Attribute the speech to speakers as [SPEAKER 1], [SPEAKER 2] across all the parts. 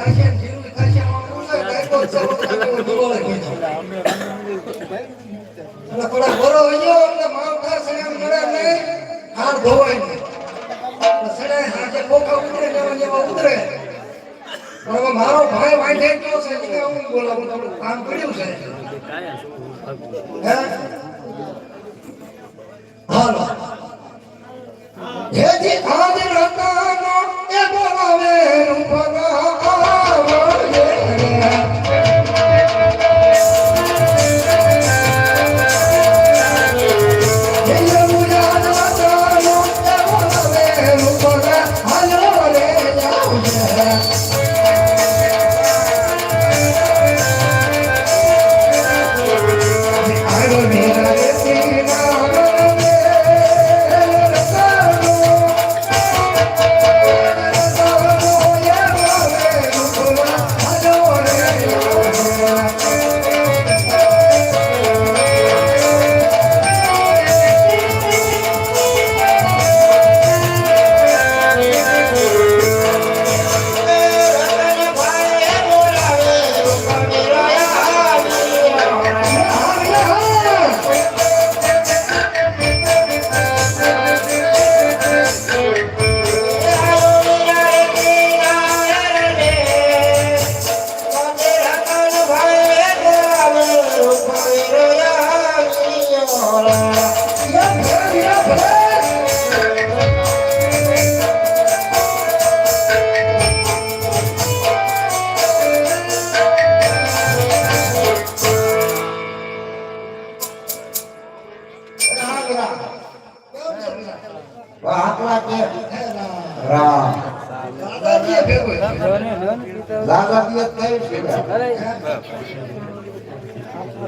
[SPEAKER 1] ખાશે જીરું ખાશે આમાં પૂછે કાઈ તો ચલો કાઈ બોલે કે અને થોડા બોરો વયો એટલે માવઠા સણે મળે ને હાર ધોવાય ને સણે હાથે પોખા ઉતરે જેવા ઉતરે પણ મારો ભાઈ વાંઢે ગયો છે કે હું બોલાવું થોડું કામ કર્યું છે હે હાલો જેથી આદિ રતાનો એ બોલાવે રૂપના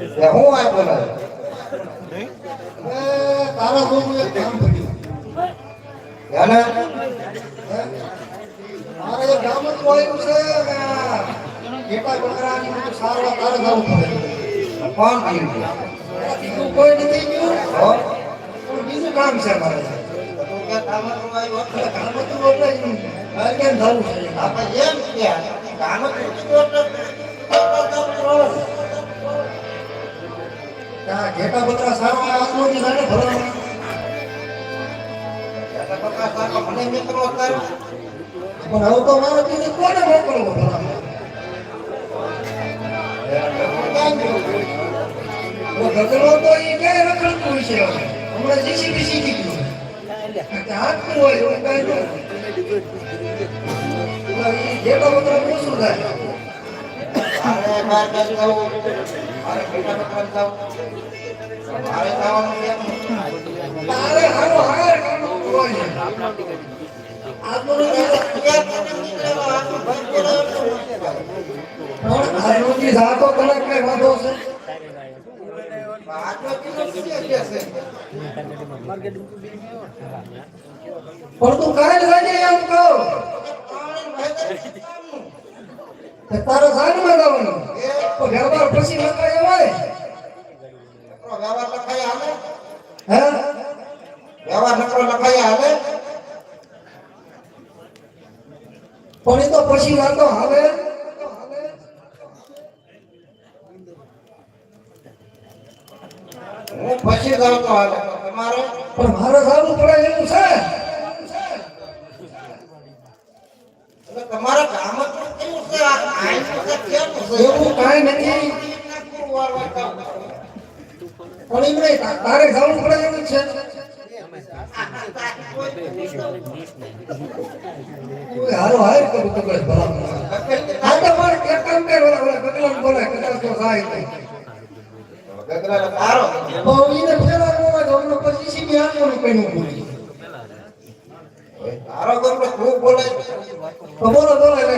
[SPEAKER 1] આવજે હું આ બોલે તારા બહુ એક કામ કર્યું એને મારે એક ગામ જ આવ્યું છે જેટા બકરાની બધું સારવા તારે જવું પડે કોણ કર્યું બીજું કોઈ નથી ગયું પણ બીજું કામ છે મારે કામ તો આવ્યું મારે કેમ જવું છે આપણે એમ કે કામ ઘેટા બકરા સારવા આસનો ની ગાને ભરવા ઘેટા બકરા સારવા મને મિત્રો કર પણ હવે તો મારો દીને કોને મોકલવો ભરવા ઓ ગગલો તો ઈ કે રખડતું છે હમણાં જીસીબી શીખી ગયું કે હાથ પર હોય એવું કાઈ નહીં ઘેટા બકરા પૂછું થાય અરે બાર બાજુ આવું અરે ઘેટા બકરા જાવ અરે ખાવાનું કેમ અરે હારો હાર કામ હોય આજનો આજનો જાતો કલાક કઈ વાંધો છે આજનો દિવસ કે છે પણ તું કાલ લાગે એમ કહો તારો સાનમાં જવાનું તો વ્યવહાર પછી લખાય હોય વ્યવહાર લખાય હાલે હે વ્યવહાર નકરો લખાય હાલે પણ એ તો પછી વાતો હાલે હું પછી જાવ તો હાલે તમારે પણ મારે સારું પડે એવું છે એટલે તમારા કામ જ કેવું છે આ આઈ છે કેમ છે એવું કાઈ નથી પણ એમ નહીં તારે જવું પડે એવું છે હારો હાર કરું તો બસ ભલા આ તો મારે કે કામ કરે ગગલાન બોલે કદાચ તો સાઈ નહીં ગગલા તારો તો ઈને ફેરા નો જમનો પછી સીધી આનું કઈનું બોલી તારો ગગલો ખૂબ બોલે તો બોલો બોલે